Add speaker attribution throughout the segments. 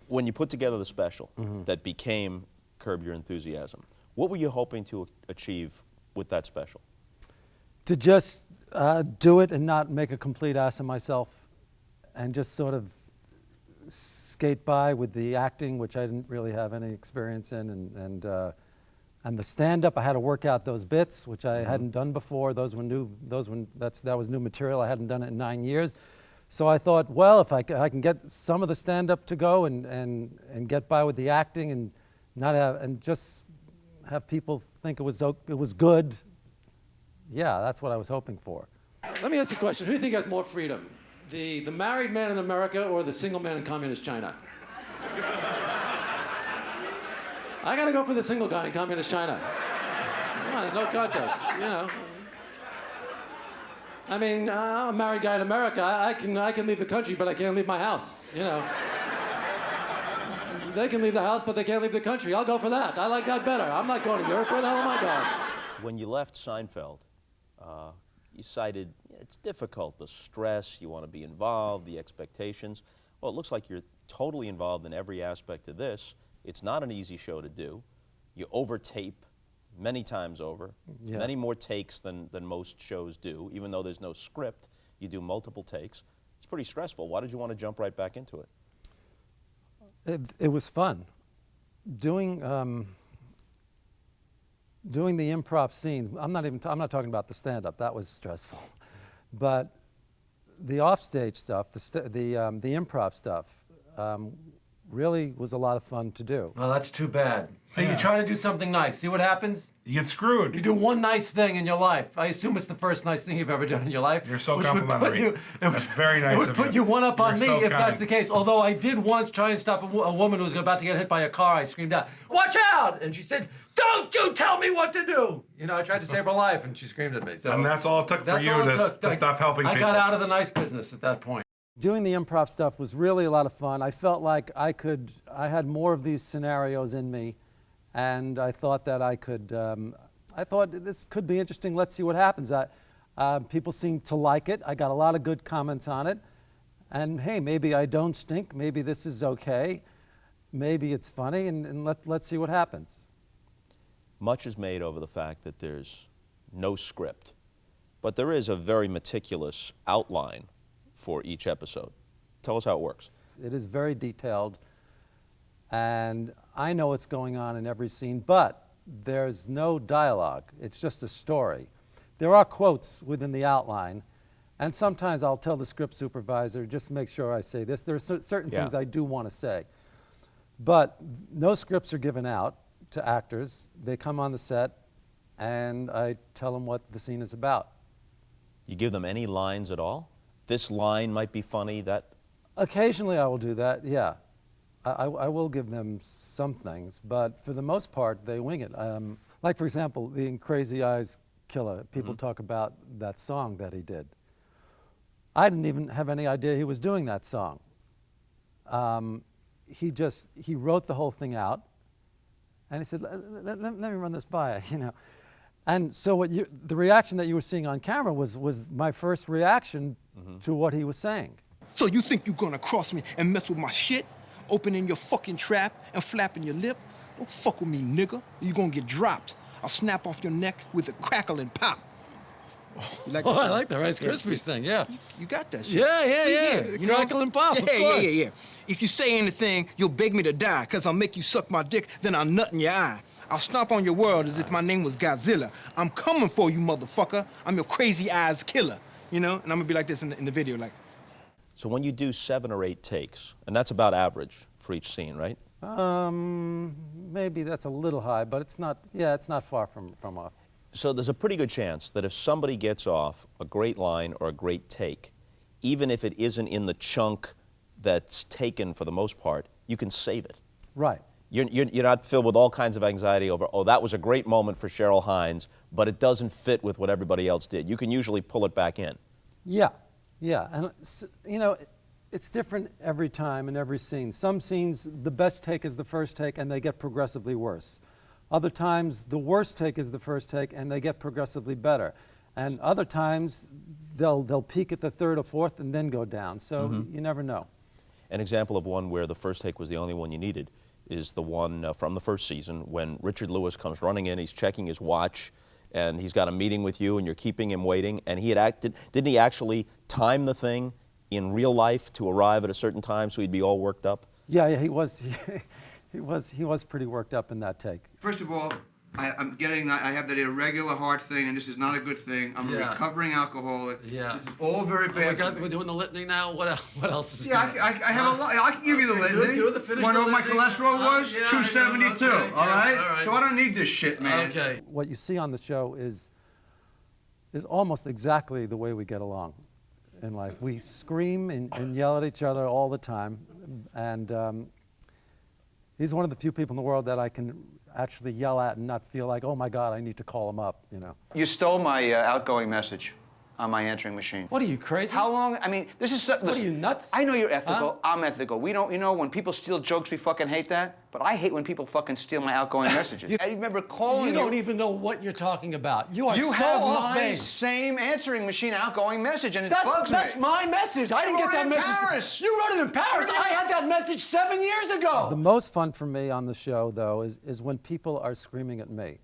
Speaker 1: When you put together the special that became Curb Your Enthusiasm, what were you hoping to achieve with that special?
Speaker 2: To just do it and not make a complete ass of myself, and just sort of skate by with the acting, which I didn't really have any experience in, and the stand-up. I had to work out those bits, which I hadn't done before. Those were new. That was new material. I hadn't done it in 9 years. So I thought, well, if I can get some of the stand-up to go and get by with the acting and not have and just have people think it was good. Yeah, that's what I was hoping for.
Speaker 3: Let me ask you a question. Who do you think has more freedom? The married man in America or the single man in communist China? I gotta go for the single guy in communist China. Come on, no contest, you know. I mean, I'm a married guy in America. I can leave the country, but I can't leave my house, you know. They can leave the house, but they can't leave the country. I'll go for that. I like that better. I'm not going to Europe. Where the hell am I going?
Speaker 1: When you left Seinfeld, you cited it's difficult, the stress, you want to be involved, the expectations. Well, it looks like you're totally involved in every aspect of this. It's not an easy show to do. You over-tape many times over, many more takes than most shows do. Even though there's no script, you do multiple takes. It's pretty stressful. Why did you want to jump right back into it?
Speaker 2: It was fun. Doing the improv scenes, I'm not talking about the stand-up, that was stressful. But the offstage stuff, the improv stuff, really was a lot of fun to do.
Speaker 3: Well, that's too bad. See, you try to do something nice. See what happens?
Speaker 4: You get screwed.
Speaker 3: You do one nice thing in your life. I assume it's the first nice thing you've ever done in your life.
Speaker 4: You're so complimentary. That's very nice of you.
Speaker 3: It would put you one up on me
Speaker 4: so
Speaker 3: if
Speaker 4: kind.
Speaker 3: that's the case. Although I did once try and stop a woman who was about to get hit by a car. I screamed out, "Watch out!" And she said, "Don't you tell me what to do!" You know, I tried to save her life, and she screamed at me. So
Speaker 4: And that's all it took for you to stop helping people.
Speaker 3: I got out of the nice business at that point.
Speaker 2: Doing the improv stuff was really a lot of fun. I felt like I had more of these scenarios in me, and I thought that I thought this could be interesting. Let's see what happens. People seem to like it. I got a lot of good comments on it. And hey, maybe I don't stink. Maybe this is okay. Maybe it's funny, and let's see what happens.
Speaker 1: Much is made over the fact that there's no script, but there is a very meticulous outline for each episode. Tell us how it works.
Speaker 2: It is very detailed, and I know what's going on in every scene, but there's no dialogue. It's just a story. There are quotes within the outline, and sometimes I'll tell the script supervisor, just make sure I say this. There are certain things I do want to say. But no scripts are given out to actors. They come on the set, and I tell them what the scene is about.
Speaker 1: You give them any lines at all? This line might be funny, that...
Speaker 2: Occasionally I will do that, yeah. I will give them some things, but for the most part, they wing it. Like, for example, the Crazy Eyes Killer, people talk about that song that he did. I didn't even have any idea he was doing that song. He wrote the whole thing out, and he said, let me run this by you, you know. And so the reaction that you were seeing on camera was my first reaction to what he was saying.
Speaker 5: So you think you're gonna cross me and mess with my shit? Opening your fucking trap and flapping your lip? Don't fuck with me, nigga. You're gonna get dropped. I'll snap off your neck with a crackle and pop. You like that
Speaker 3: I like the Rice Krispies thing, yeah.
Speaker 5: You got that shit.
Speaker 3: Yeah. Crackle and pop, of course.
Speaker 5: Yeah. If you say anything, you'll beg me to die, because I'll make you suck my dick, then I'll nut in your eye. I'll stomp on your world as if my name was Godzilla. I'm coming for you, motherfucker. I'm your crazy eyes killer, you know? And I'm gonna be like this in the video, like.
Speaker 1: So when you do 7 or 8 takes, and that's about average for each scene, right?
Speaker 2: Maybe that's a little high, but it's not far from off.
Speaker 1: So there's a pretty good chance that if somebody gets off a great line or a great take, even if it isn't in the chunk that's taken for the most part, you can save it.
Speaker 2: Right.
Speaker 1: You're not filled with all kinds of anxiety over, oh, that was a great moment for Cheryl Hines, but it doesn't fit with what everybody else did. You can usually pull it back in.
Speaker 2: Yeah. And, you know, it's different every time in every scene. Some scenes, the best take is the first take, and they get progressively worse. Other times, the worst take is the first take, and they get progressively better. And other times, they'll peak at the third or fourth and then go down. So you never know.
Speaker 1: An example of one where the first take was the only one you needed is the one from the first season when Richard Lewis comes running in, he's checking his watch, and he's got a meeting with you, and you're keeping him waiting, and didn't he actually time the thing in real life to arrive at a certain time so he'd be all worked up?
Speaker 2: Yeah, he was, he was pretty worked up in that take.
Speaker 6: First of all, I have that irregular heart thing, and this is not a good thing. I'm a recovering alcoholic. Yeah. This is all very bad.
Speaker 3: We're doing the litany now. What else is
Speaker 6: I have a lot. I can give you the litany. Want to know what my cholesterol was? 272.
Speaker 3: Okay.
Speaker 6: All right?
Speaker 3: All right.
Speaker 6: So I don't need this shit, man.
Speaker 3: Okay.
Speaker 2: What you see on the show is almost exactly the way we get along in life. We scream and yell at each other all the time, and he's one of the few people in the world that I can actually yell at and not feel like, oh my God, I need to call him up, you know.
Speaker 7: You stole my outgoing message on my answering machine.
Speaker 3: What are you, crazy?
Speaker 7: How long? I mean, this is.
Speaker 3: What are you, nuts?
Speaker 7: I know you're ethical.
Speaker 3: Huh?
Speaker 7: I'm ethical. We don't. You know, when people steal jokes, we fucking hate that. But I hate when people fucking steal my outgoing messages. I remember calling you.
Speaker 3: You don't even know what you're talking about. You are
Speaker 7: You
Speaker 3: so
Speaker 7: have
Speaker 3: off
Speaker 7: my
Speaker 3: base.
Speaker 7: same answering machine outgoing message, and it bugs me.
Speaker 3: That's my message. I didn't
Speaker 7: wrote
Speaker 3: get that
Speaker 7: it in
Speaker 3: message.
Speaker 7: Paris.
Speaker 3: You wrote it in Paris. I had that message 7 years ago.
Speaker 2: The most fun for me on the show, though, is when people are screaming at me.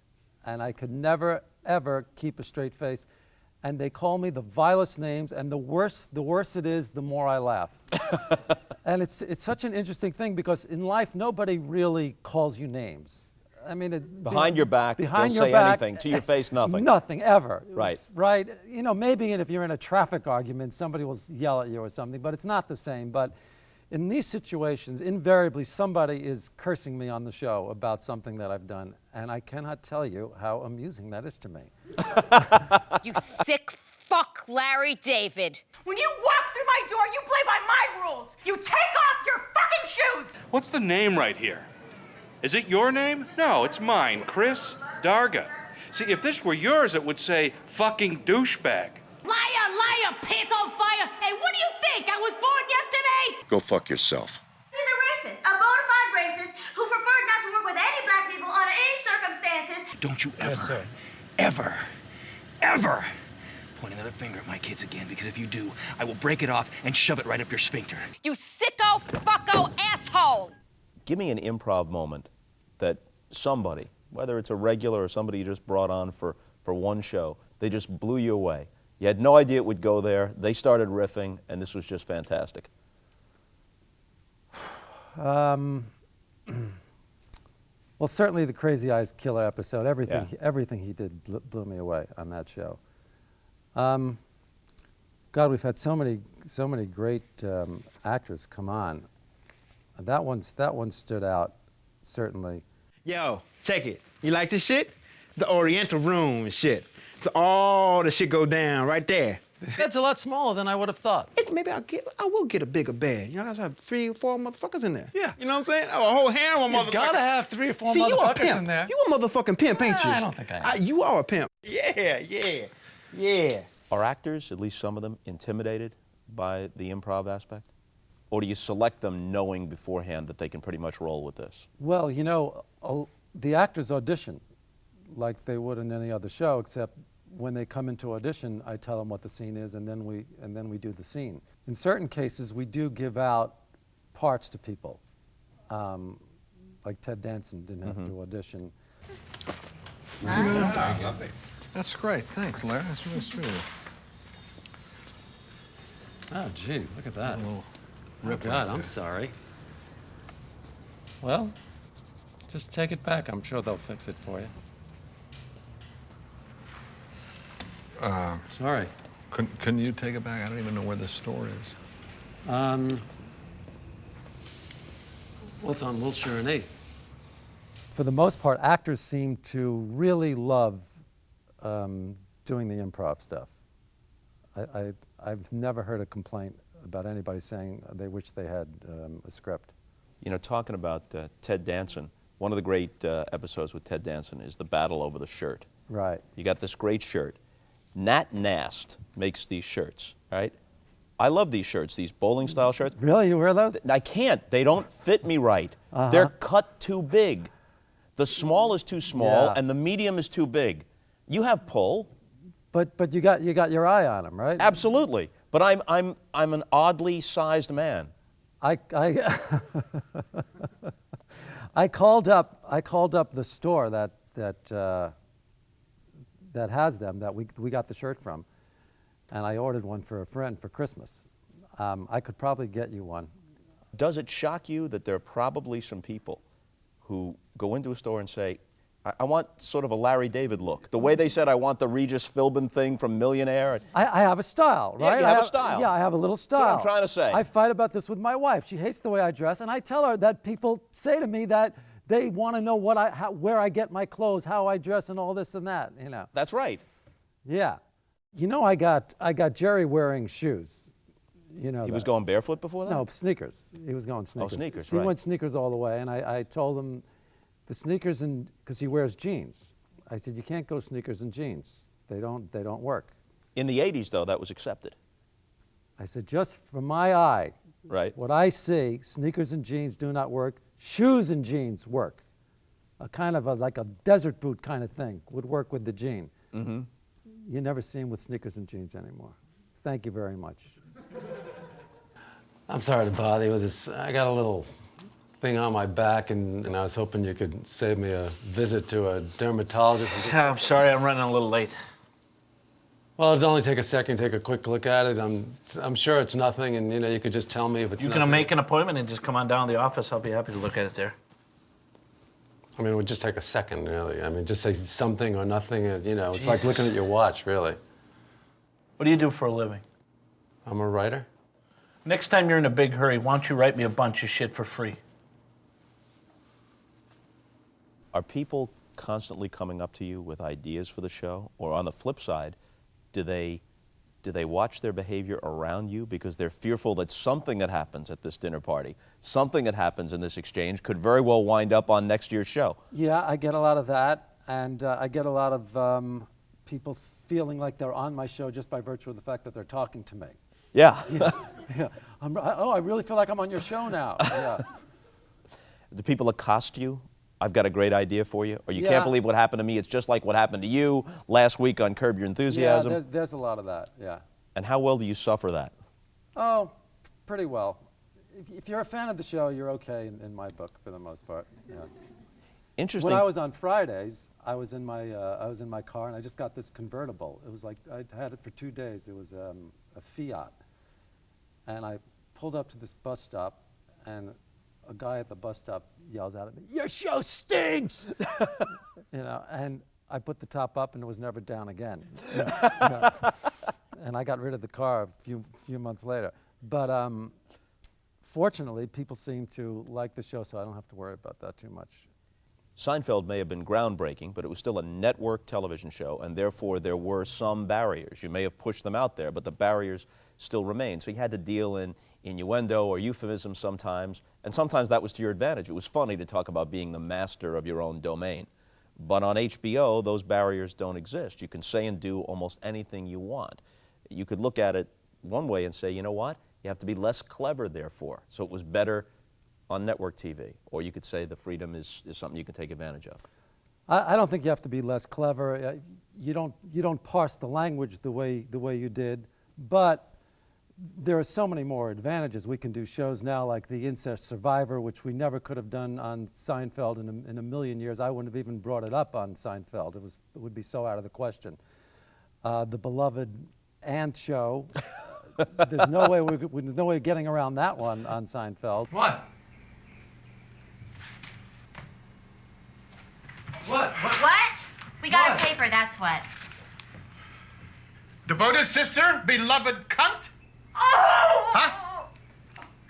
Speaker 2: And I could never, ever keep a straight face. And they call me the vilest names, and the worse it is, the more I laugh. And it's such an interesting thing because in life, nobody really calls you names. I mean,
Speaker 1: Behind your back, they'll say anything. To your face, nothing.
Speaker 2: Nothing, ever.
Speaker 1: Right.
Speaker 2: Right. You know, maybe if you're in a traffic argument, somebody will yell at you or something, but it's not the same. But in these situations, invariably, somebody is cursing me on the show about something that I've done, and I cannot tell you how amusing that is to me.
Speaker 8: You sick fuck, Larry David.
Speaker 9: When you walk through my door, you play by my rules. You take off your fucking shoes.
Speaker 10: What's the name right here? Is it your name? No, it's mine, Chris Darga. See, if this were yours, it would say fucking douchebag.
Speaker 9: Liar, liar, pants on fire. Hey, what do you think? I was born yesterday?
Speaker 10: Go fuck yourself.
Speaker 9: He's a racist, a bona fide racist who preferred not to work with any black people under any circumstances.
Speaker 10: Don't you ever point another finger at my kids again, because if you do, I will break it off and shove it right up your sphincter.
Speaker 8: You sicko, fucko, asshole.
Speaker 1: Give me an improv moment that somebody, whether it's a regular or somebody you just brought on for one show, they just blew you away. You had no idea it would go there. They started riffing, and this was just fantastic.
Speaker 2: Well, certainly the Crazy Eyes Killer episode. Everything he did blew me away on that show. God, we've had so many great actors come on. That one stood out, certainly.
Speaker 5: Yo, check it. You like this shit? The Oriental room and shit. So all the shit go down right there.
Speaker 3: That's a lot smaller than I would have thought.
Speaker 5: Maybe I will get a bigger bed. You know, I have 3 or 4 motherfuckers in there.
Speaker 3: Yeah.
Speaker 5: You know what I'm saying? A whole harem of motherfuckers.
Speaker 3: You've got to have 3 or 4
Speaker 5: See, you a
Speaker 3: motherfuckers
Speaker 5: pimp.
Speaker 3: in there.
Speaker 5: You a motherfucking pimp, ain't you?
Speaker 3: I don't think I am.
Speaker 5: You are a pimp. Yeah.
Speaker 1: Are actors, at least some of them, intimidated by the improv aspect? Or do you select them knowing beforehand that they can pretty much roll with this?
Speaker 2: Well, you know, the actors audition like they would in any other show, except when they come into audition, I tell them what the scene is, and then we do the scene. In certain cases, we do give out parts to people. Like Ted Danson didn't have to audition.
Speaker 11: That's great. Thanks, Larry. That's really sweet of you.
Speaker 3: Oh, gee, look at that.
Speaker 11: Oh,
Speaker 3: God, I'm sorry. Well, just take it back. I'm sure they'll fix it for you. Sorry.
Speaker 11: Couldn't you take it back? I don't even know where this store is.
Speaker 3: Well, it's on Wilshire and 8th.
Speaker 2: For the most part, actors seem to really love doing the improv stuff. I've never heard a complaint about anybody saying they wish they had a script.
Speaker 1: You know, talking about Ted Danson, one of the great episodes with Ted Danson is the battle over the shirt.
Speaker 2: Right.
Speaker 1: You got this great shirt. Nat Nast makes these shirts, right? I love these shirts, these bowling-style shirts.
Speaker 2: Really? You wear those?
Speaker 1: I can't. They don't fit me right. They're cut too big. The small is too small, and the medium is too big. You have pull.
Speaker 2: But you got your eye on them, right?
Speaker 1: Absolutely. But I'm an oddly sized man.
Speaker 2: I called up the store that has them, that we got the shirt from, and I ordered one for a friend for Christmas. I could probably get you one.
Speaker 1: Does it shock you that there are probably some people who go into a store and say, I want sort of a Larry David look. The way they said, I want the Regis Philbin thing from Millionaire.
Speaker 2: I have a style, right?
Speaker 1: Yeah, you have a style.
Speaker 2: Yeah, I have a little style.
Speaker 1: That's what I'm trying to say.
Speaker 2: I fight about this with my wife. She hates the way I dress, and I tell her that people say to me that they want to know where I get my clothes, how I dress, and all this and that, you know.
Speaker 1: That's right.
Speaker 2: Yeah. You know, I got Jerry wearing shoes. You know
Speaker 1: He was going barefoot before that?
Speaker 2: No, sneakers. He was going sneakers.
Speaker 1: Oh, sneakers,
Speaker 2: He
Speaker 1: right.
Speaker 2: went sneakers all the way, and I told him the sneakers, because he wears jeans. I said, you can't go sneakers and jeans. They don't work.
Speaker 1: In the 80s, though, that was accepted.
Speaker 2: I said, just from my eye,
Speaker 1: right?
Speaker 2: What I see, sneakers and jeans do not work. Shoes and jeans work. A kind of like a desert boot kind of thing would work with the jean.
Speaker 1: Mm-hmm.
Speaker 2: You never see them with sneakers and jeans anymore. Thank you very much. I'm sorry to bother you with this. I got a little thing on my back, and I was hoping you could save me a visit to a dermatologist.
Speaker 12: I'm sorry, I'm running a little late.
Speaker 2: Well, it'll only take a second, take a quick look at it. I'm sure it's nothing, and you could just tell me if it's
Speaker 12: You
Speaker 2: nothing.
Speaker 12: can make an appointment and just come on down to the office. I'll be happy to look at it there.
Speaker 2: I mean, it would just take a second, really. I mean, just say something or nothing, it's like looking at your watch, really.
Speaker 12: What do you do for a living?
Speaker 2: I'm a writer.
Speaker 12: Next time you're in a big hurry, why don't you write me a bunch of shit for free?
Speaker 1: Are people constantly coming up to you with ideas for the show? Or on the flip side, do they watch their behavior around you because they're fearful that something that happens at this dinner party, something that happens in this exchange could very well wind up on next year's show?
Speaker 2: Yeah, I get a lot of that, and I get a lot of people feeling like they're on my show just by virtue of the fact that they're talking to me.
Speaker 1: Yeah.
Speaker 2: Yeah. I really feel like I'm on your show now. Yeah.
Speaker 1: Do people accost you? I've got a great idea for you. Or you
Speaker 2: Yeah.
Speaker 1: can't believe what happened to me. It's just like what happened to you last week on Curb Your Enthusiasm.
Speaker 2: Yeah, there's a lot of that, yeah.
Speaker 1: And how well do you suffer that?
Speaker 2: Oh, pretty well. If you're a fan of the show, you're okay in my book for the most part. Yeah.
Speaker 1: Interesting.
Speaker 2: When I was on Fridays, I was in my car, and I just got this convertible. It was like I had it for 2 days. It was a Fiat, and I pulled up to this bus stop, and a guy at the bus stop yells out at me, "Your show stinks!" And I put the top up, and it was never down again. And I got rid of the car a few months later. But fortunately, people seem to like the show, so I don't have to worry about that too much.
Speaker 1: Seinfeld may have been groundbreaking, but it was still a network television show, and therefore there were some barriers. You may have pushed them out there, but the barriers still remain. So you had to deal in innuendo or euphemism sometimes, and sometimes that was to your advantage. It was funny to talk about being the master of your own domain. But on HBO, those barriers don't exist. You can say and do almost anything you want. You could look at it one way and say, you know what? You have to be less clever, therefore. So it was better on network TV. Or you could say the freedom is something you can take advantage of.
Speaker 2: I don't think you have to be less clever. You don't parse the language the way you did, but there are so many more advantages. We can do shows now like The Incest Survivor, which we never could have done on Seinfeld in a million years. I wouldn't have even brought it up on Seinfeld. It would be so out of the question. The beloved Ant Show. There's no way of getting around that one on Seinfeld.
Speaker 3: What? What?
Speaker 9: What? We got a paper, that's what.
Speaker 13: Devoted sister, beloved cunt?
Speaker 9: Oh!
Speaker 13: Huh?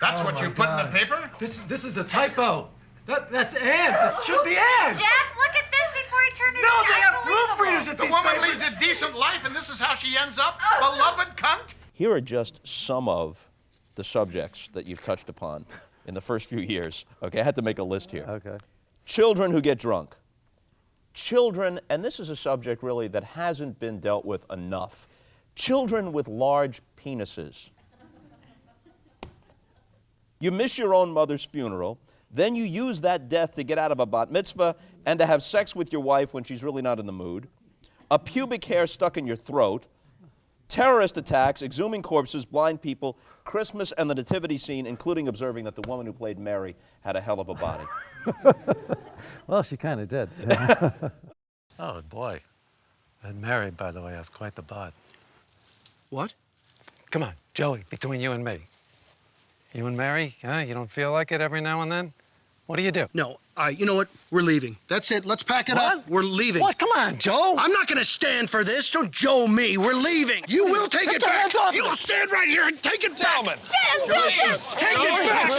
Speaker 13: That's what you put in the paper?
Speaker 3: This is a typo. That's Ant. It should be Ant.
Speaker 9: Jeff, look at this before he turned it
Speaker 3: No,
Speaker 9: in.
Speaker 3: they have
Speaker 9: Unbelievable.
Speaker 3: proofreaders at
Speaker 13: The
Speaker 3: these
Speaker 13: woman
Speaker 3: papers.
Speaker 13: leads a decent life, and this is how she ends up? Beloved cunt?
Speaker 1: Here are just some of the subjects that you've touched upon in the first few years. Okay, I had to make a list here.
Speaker 2: Okay.
Speaker 1: Children who get drunk. Children, and this is a subject really that hasn't been dealt with enough. Children with large penises. You miss your own mother's funeral, then you use that death to get out of a bat mitzvah and to have sex with your wife when she's really not in the mood. A pubic hair stuck in your throat. terrorist attacks, exhuming corpses, blind people, Christmas and the nativity scene, including observing that the woman who played Mary had a hell of a body.
Speaker 2: Well, she kind of did.
Speaker 14: Oh, boy. That Mary, by the way, has quite the bod.
Speaker 15: What?
Speaker 14: Come on, Joey, between you and me. You and Mary, huh? You don't feel like it every now and then? What do you do?
Speaker 15: No, you know what? We're leaving. That's it. Let's pack it up. We're leaving.
Speaker 14: What? Come on, Joe.
Speaker 15: I'm not gonna stand for this. Don't Joe me. We're leaving. You will take
Speaker 14: Get
Speaker 15: it
Speaker 14: your
Speaker 15: back.
Speaker 14: hands off
Speaker 15: You
Speaker 14: me.
Speaker 15: will stand right here and take it back.
Speaker 14: Gentlemen.
Speaker 15: Please, take it back.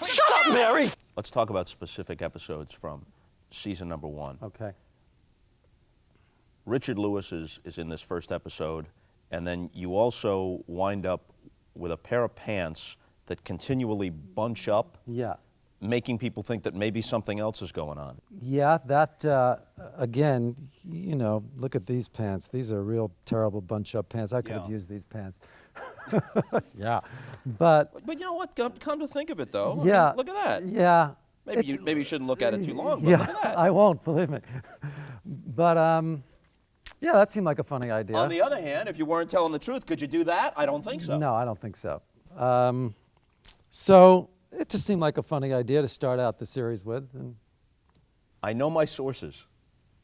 Speaker 14: Shut up, Mary.
Speaker 1: Let's talk about specific episodes from season number 1.
Speaker 2: Okay.
Speaker 1: Richard Lewis is in this first episode, and then you also wind up with a pair of pants that continually bunch up,
Speaker 2: Yeah.
Speaker 1: making people think that maybe something else is going on.
Speaker 2: Yeah, that, again, you know, look at these pants. These are real terrible bunch-up pants. I could have used these pants. Yeah, but
Speaker 1: you know what? Come to think of it, though.
Speaker 2: yeah,
Speaker 1: I mean, look at that.
Speaker 2: Yeah.
Speaker 1: Maybe you shouldn't look at it too long, but
Speaker 2: Yeah,
Speaker 1: look at that.
Speaker 2: I won't, believe me. But, yeah, that seemed like a funny idea.
Speaker 1: On the other hand, if you weren't telling the truth, could you do that? I don't think so.
Speaker 2: No, I don't think so. So it just seemed like a funny idea to start out the series with. And
Speaker 1: I know my sources.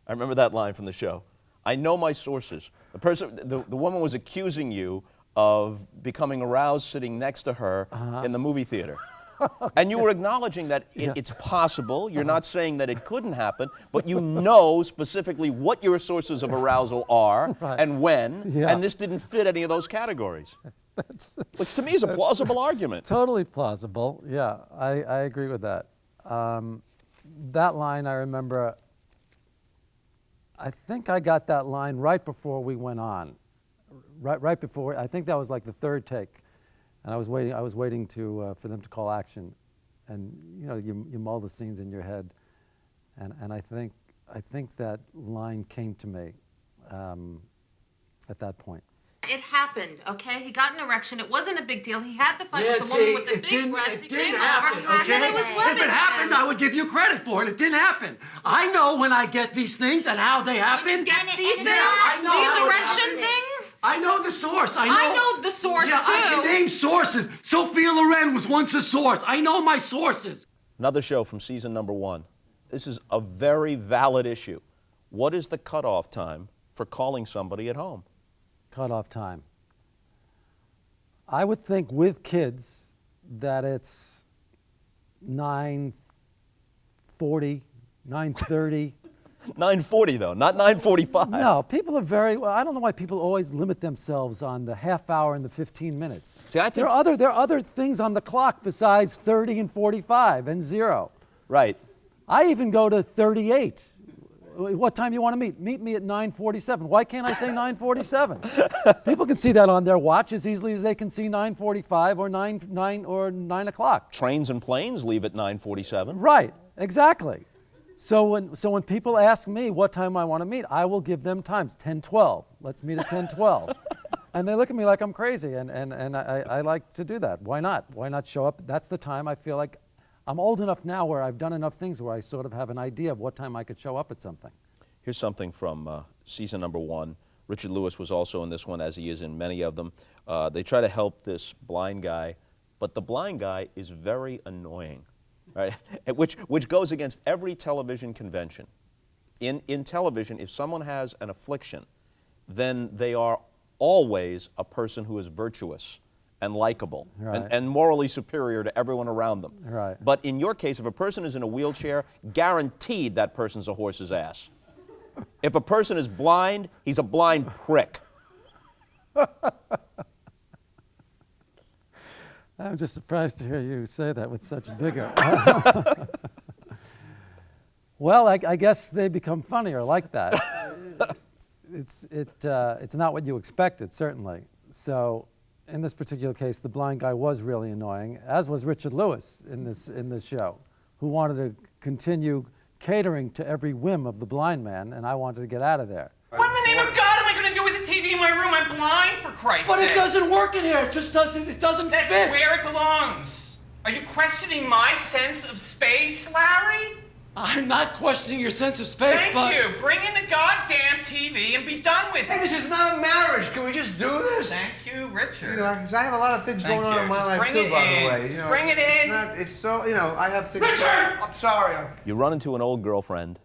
Speaker 1: I remember that line from the show. I know my sources. The woman was accusing you of becoming aroused sitting next to her in the movie theater. And you were acknowledging that it's possible. You're not saying that it couldn't happen, but you know specifically what your sources of arousal are and when, and this didn't fit any of those categories. Which to me is a plausible argument.
Speaker 2: Totally plausible. Yeah, I agree with that. That line, I remember, I think I got that line right before we went on. Right before, I think that was like the third take. And I was waiting for them to call action. And you know, you mull the scenes in your head. And I think that line came to me at that point.
Speaker 16: It happened, okay? He got an erection. It wasn't a big deal. He had the fight with the woman with the big breasts.
Speaker 3: It didn't happen, okay? If it happened, I would give you credit for it. It didn't happen. I know when I get these things and how they happen.
Speaker 16: Get these things?
Speaker 3: I know
Speaker 16: These
Speaker 3: how it
Speaker 16: erection
Speaker 3: happened.
Speaker 16: things?
Speaker 3: I know the source. I
Speaker 16: know the source,
Speaker 3: yeah,
Speaker 16: too.
Speaker 3: I can name sources. Sophia Loren was once a source. I know my sources.
Speaker 1: Another show from season number 1. This is a very valid issue. What is the cutoff time for calling somebody at home?
Speaker 2: Cutoff time. I would think with kids that it's 9:40, 9:30.
Speaker 1: 9:40 though, not 9:45.
Speaker 2: No, people are very, well, I don't know why people always limit themselves on the half hour and the 15 minutes.
Speaker 1: See, I think
Speaker 2: there are other things on the clock besides 30 and 45 and 0.
Speaker 1: Right.
Speaker 2: I even go to 38. What time do you want to meet? Meet me at 9:47. Why can't I say 9:47? People can see that on their watch as easily as they can see 9:45 or 9 o'clock.
Speaker 1: Trains and planes leave at 9:47.
Speaker 2: Right, exactly. So when people ask me what time I want to meet, I will give them times. 10:12. Let's meet at 10:12. And they look at me like I'm crazy, and I like to do that. Why not? Why not show up? That's the time I feel like I'm old enough now where I've done enough things where I sort of have an idea of what time I could show up at something.
Speaker 1: Here's something from season number 1. Richard Lewis was also in this one, as he is in many of them. They try to help this blind guy, but the blind guy is very annoying, right? which goes against every television convention. In television, if someone has an affliction, then they are always a person who is virtuous and likable and morally superior to everyone around them.
Speaker 2: Right.
Speaker 1: But in your case, if a person is in a wheelchair, guaranteed that person's a horse's ass. If a person is blind, he's a blind prick.
Speaker 2: I'm just surprised to hear you say that with such vigor. Well, I guess they become funnier like that. It's not what you expected, certainly. So in this particular case, the blind guy was really annoying, as was Richard Lewis in this show, who wanted to continue catering to every whim of the blind man, and I wanted to get out of there.
Speaker 17: What in the name of God am I going to do with the TV in my room? I'm blind, for Christ's sake.
Speaker 3: But it doesn't work in here. It just doesn't. It doesn't
Speaker 17: That's
Speaker 3: fit.
Speaker 17: where it belongs. Are you questioning my sense of space, Larry?
Speaker 14: I'm not questioning your sense of space, but...
Speaker 17: Thank you. Bring in the goddamn TV and be done with it.
Speaker 18: Hey, this is not a marriage. Can we just do this?
Speaker 17: Thank you, Richard.
Speaker 18: You know, 'cause I have a lot of things
Speaker 17: Thank
Speaker 18: going on
Speaker 17: you.
Speaker 18: in my
Speaker 17: Just
Speaker 18: life
Speaker 17: bring
Speaker 18: too,
Speaker 17: it
Speaker 18: by
Speaker 17: in.
Speaker 18: the way.
Speaker 17: Just bring it in.
Speaker 18: It's so, you know, I have things.
Speaker 17: Richard!
Speaker 18: I'm sorry.
Speaker 1: You run into an old girlfriend.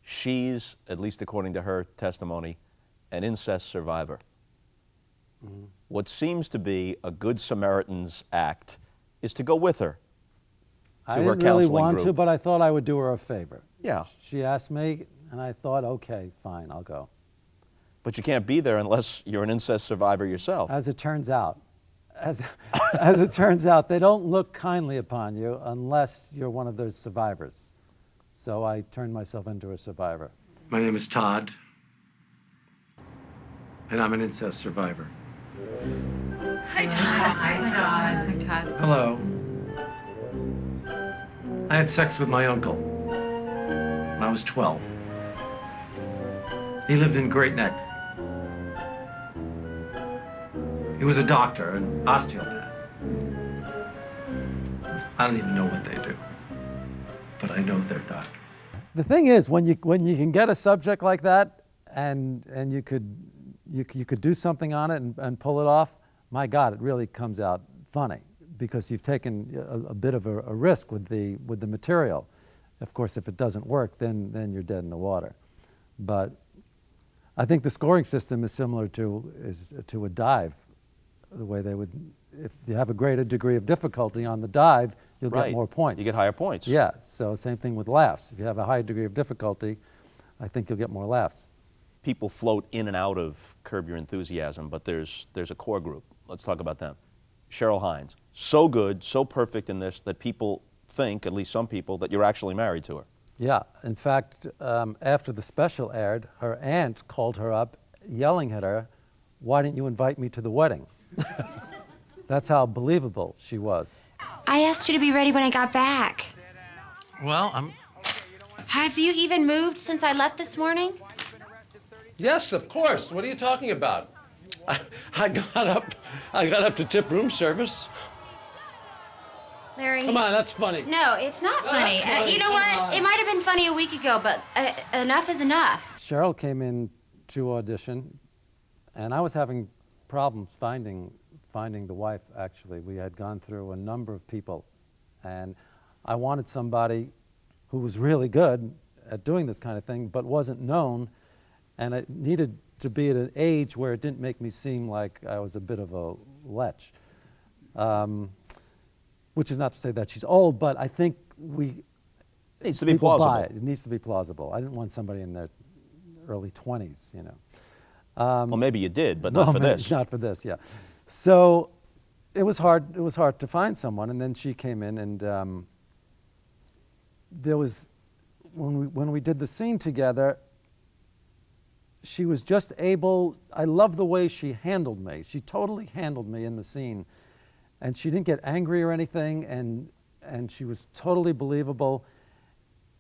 Speaker 1: She's, at least according to her testimony, an incest survivor. What seems to be a good Samaritan's act is to go with her
Speaker 2: I
Speaker 1: to her
Speaker 2: didn't really
Speaker 1: counseling
Speaker 2: want
Speaker 1: group.
Speaker 2: to, but I thought I would do her a favor.
Speaker 1: Yeah.
Speaker 2: She asked me, and I thought, okay, fine, I'll go.
Speaker 1: But you can't be there unless you're an incest survivor yourself.
Speaker 2: As it turns out, as it turns out, they don't look kindly upon you unless you're one of those survivors. So I turned myself into a survivor.
Speaker 3: My name is Todd, and I'm an incest survivor.
Speaker 16: Hi, Todd. Hi, Todd. Hi, Todd.
Speaker 3: Hello. I had sex with my uncle when I was 12. He lived in Great Neck. He was a doctor, an osteopath. I don't even know what they do, but I know they're doctors.
Speaker 2: The thing is, when you can get a subject like that, and you could do something on it and pull it off, my God, it really comes out funny because you've taken a bit of a risk with the material. Of course, if it doesn't work, then you're dead in the water. But I think the scoring system is similar to a dive. The way they would, if you have a greater degree of difficulty on the dive, you'll get more points.
Speaker 1: You get higher points.
Speaker 2: Yeah, so same thing with laughs. If you have a high degree of difficulty, I think you'll get more laughs.
Speaker 1: People float in and out of Curb Your Enthusiasm, but there's a core group. Let's talk about them. Cheryl Hines, so good, so perfect in this that people think, at least some people, that you're actually married to her.
Speaker 2: Yeah, in fact, after the special aired, her aunt called her up, yelling at her, "Why didn't you invite me to the wedding?" That's how believable she was.
Speaker 9: I asked you to be ready when I got back.
Speaker 14: Well,
Speaker 9: Have you even moved since I left this morning?
Speaker 14: Yes, of course. What are you talking about? I got up to tip room service.
Speaker 9: Larry.
Speaker 14: Come on, that's funny.
Speaker 9: No, it's not funny. You know what? It might have been funny a week ago, but enough is enough.
Speaker 2: Cheryl came in to audition, and I was having problems finding the wife, actually. We had gone through a number of people, and I wanted somebody who was really good at doing this kind of thing, but wasn't known, and it needed to be at an age where it didn't make me seem like I was a bit of a lech. Which is not to say that she's old, but I think
Speaker 1: it needs to be
Speaker 2: people
Speaker 1: plausible.
Speaker 2: buy it. It needs to be plausible. I didn't want somebody in their early 20s, you know.
Speaker 1: Well, maybe you did, but not for this.
Speaker 2: Not for this, yeah. So it was hard. It was hard to find someone, and then she came in, and there was when we did the scene together. She was just able. I love the way she handled me. She totally handled me in the scene, and she didn't get angry or anything, and she was totally believable.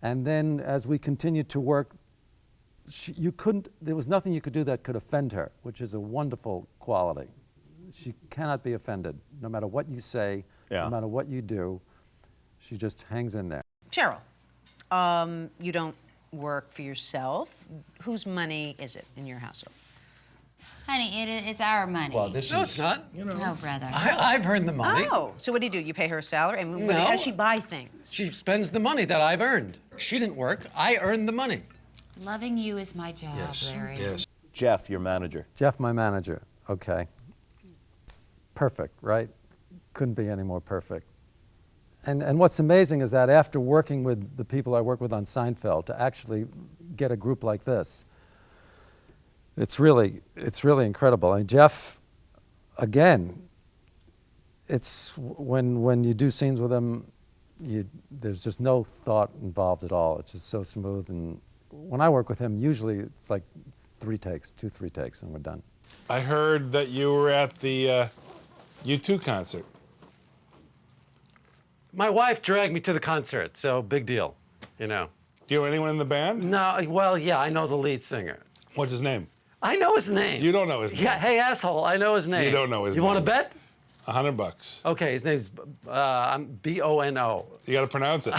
Speaker 2: And then as we continued to work, there was nothing you could do that could offend her, which is a wonderful quality. She cannot be offended, no matter what you say, no matter what you do. She just hangs in there.
Speaker 19: Cheryl, you don't work for yourself. Whose money is it in your household?
Speaker 8: Honey, it's our money.
Speaker 14: Well, this
Speaker 19: No,
Speaker 14: is...
Speaker 19: it's not.
Speaker 8: No, brother.
Speaker 14: I've earned the money.
Speaker 19: Oh, so what do? You pay her a salary? And
Speaker 14: No.
Speaker 19: how does she buy things?
Speaker 14: She spends the money that I've earned. She didn't work. I earned the money.
Speaker 8: Loving you is my job, Larry.
Speaker 14: Yes.
Speaker 1: Jeff, your manager.
Speaker 2: Jeff, my manager. Okay. Perfect, right? Couldn't be any more perfect. And what's amazing is that after working with the people I work with on Seinfeld, to actually get a group like this, it's really incredible. And Jeff, again, it's when you do scenes with him, there's just no thought involved at all. It's just so smooth. And when I work with him, usually it's like 3 takes, 2-3 takes, and we're done.
Speaker 4: I heard that you were at the U2 concert.
Speaker 14: My wife dragged me to the concert, so big deal, you know.
Speaker 4: Do you know anyone in the band?
Speaker 14: No, well, yeah, I know the lead singer.
Speaker 4: What's his name?
Speaker 14: I know his name.
Speaker 4: You don't know his name?
Speaker 14: Yeah, hey, asshole, I know his name.
Speaker 4: You don't know his name.
Speaker 14: You want to bet?
Speaker 4: $100.
Speaker 14: Okay, his name's B-O-N-O.
Speaker 4: You got to pronounce it.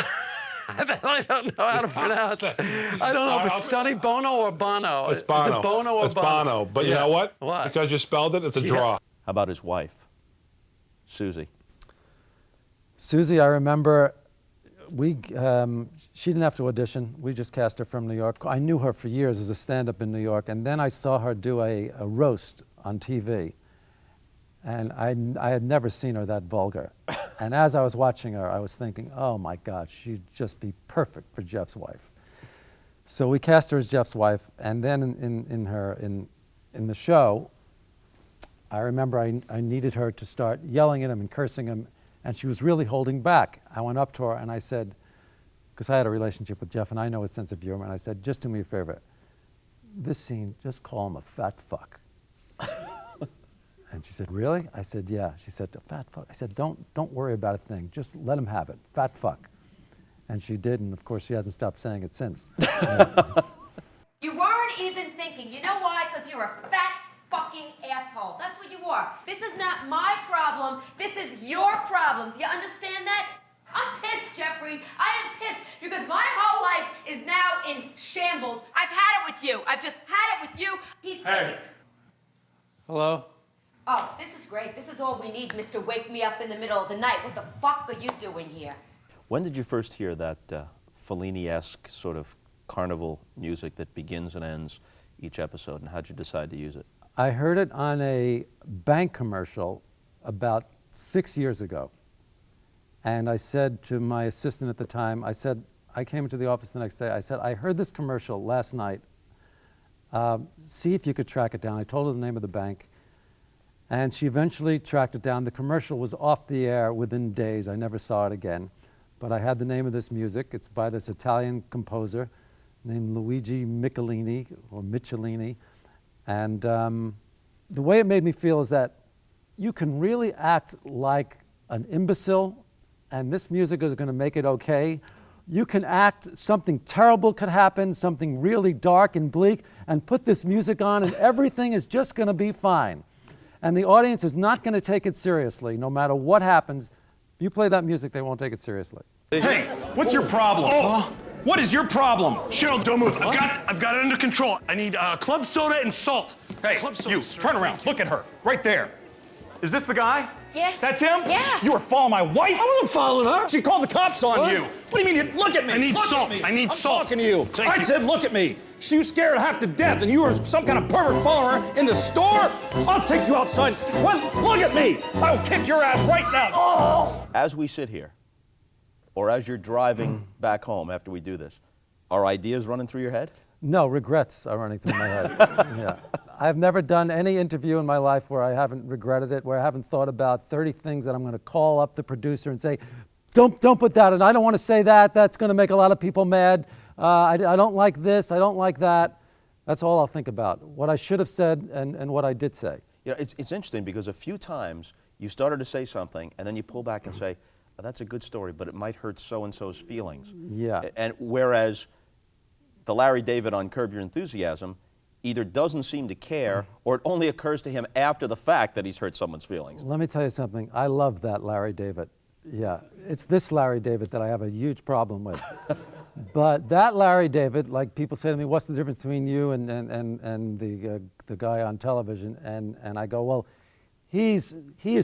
Speaker 2: I don't know how to pronounce. I don't know if it's Sonny Bono or Bono.
Speaker 4: It's Bono.
Speaker 2: Is it Bono or
Speaker 4: It's Bono. But you know what?
Speaker 2: What?
Speaker 4: Because you spelled it, it's a draw.
Speaker 1: How about his wife, Susie?
Speaker 2: Susie, I remember she didn't have to audition. We just cast her from New York. I knew her for years as a stand-up in New York, and then I saw her do a roast on TV. And I had never seen her that vulgar. And as I was watching her, I was thinking, oh my God, she'd just be perfect for Jeff's wife. So we cast her as Jeff's wife, and then in the show, I remember I needed her to start yelling at him and cursing him, and she was really holding back. I went up to her and I said, because I had a relationship with Jeff and I know his sense of humor, and I said, just do me a favor. This scene, just call him a fat fuck. And she said, really? I said, yeah. She said, fat fuck. I said, don't worry about a thing. Just let him have it. Fat fuck. And she did, and of course she hasn't stopped saying it since.
Speaker 20: You weren't even thinking. You know why? Because you're a fat fucking asshole. That's what you are. This is not my problem. This is your problem. Do you understand that? I'm pissed, Jeffrey. I am pissed because my whole life is now in shambles. I've had it with you. I've just had it with you. He's taking...
Speaker 2: Hello?
Speaker 20: Oh, this is great. This is all we need, Mr. Wake Me Up in the Middle of the Night. What the fuck are you doing here?
Speaker 1: When did you first hear that Fellini-esque sort of carnival music that begins and ends each episode, and how'd you decide to use it?
Speaker 2: I heard it on a bank commercial about 6 years ago. And I said to my assistant at the time, I came into the office the next day, I said, I heard this commercial last night. See if you could track it down. I told her the name of the bank. And she eventually tracked it down. The commercial was off the air within days. I never saw it again. But I had the name of this music. It's by this Italian composer named Luigi Michelini, or Michelini. And the way it made me feel is that you can really act like an imbecile, and this music is going to make it okay. You can act, something terrible could happen, something really dark and bleak, and put this music on, and everything is just going to be fine. And the audience is not going to take it seriously, no matter what happens. If you play that music, they won't take it seriously.
Speaker 15: Hey, what's your problem? Oh, what is your problem? Cheryl, don't move. I've got it under control. I need club soda and salt. Hey, you, turn around. Look at her, right there. Is this the guy?
Speaker 20: Yes.
Speaker 15: That's him?
Speaker 20: Yeah.
Speaker 15: You were following my wife?
Speaker 18: I wasn't following her.
Speaker 15: She called the cops on
Speaker 18: What?
Speaker 15: you. What do you mean? Look at me. I need salt. I need salt.
Speaker 18: I'm talking to you.
Speaker 15: Thank you.
Speaker 18: I said, look at me. She was scared half to death, and you were some kind of pervert following her in the store? I'll take you outside. Well, look at me. I'll kick your ass right now. Oh!
Speaker 1: As we sit here, or as you're driving back home after we do this, are ideas running through your head?
Speaker 2: No, regrets are running through my head. Yeah. I've never done any interview in my life where I haven't regretted it, where I haven't thought about 30 things that I'm going to call up the producer and say, don't put that in. I don't want to say that. That's going to make a lot of people mad. I don't like this. I don't like that. That's all I'll think about. What I should have said and what I did say.
Speaker 1: You know, it's interesting because a few times you started to say something and then you pull back and say, oh, that's a good story, but it might hurt so-and-so's feelings.
Speaker 2: Yeah.
Speaker 1: And whereas the Larry David on Curb Your Enthusiasm either doesn't seem to care or it only occurs to him after the fact that he's hurt someone's feelings.
Speaker 2: Let me tell you something. I love that Larry David. Yeah. It's this Larry David that I have a huge problem with. But that Larry David, like people say to me, what's the difference between you and the guy on television? And I go, well, he is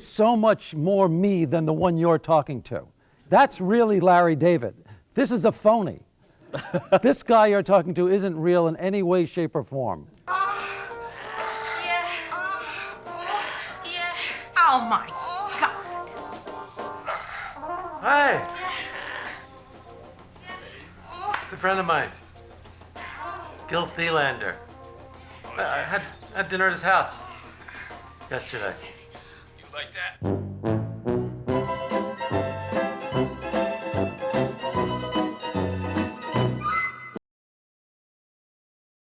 Speaker 2: so much more me than the one you're talking to. That's really Larry David. This is a phony. This guy you're talking to isn't real in any way, shape, or form.
Speaker 16: Oh my God.
Speaker 3: Hi. It's a friend of mine. Gil Thielander. I had dinner at his house yesterday.
Speaker 10: You like that?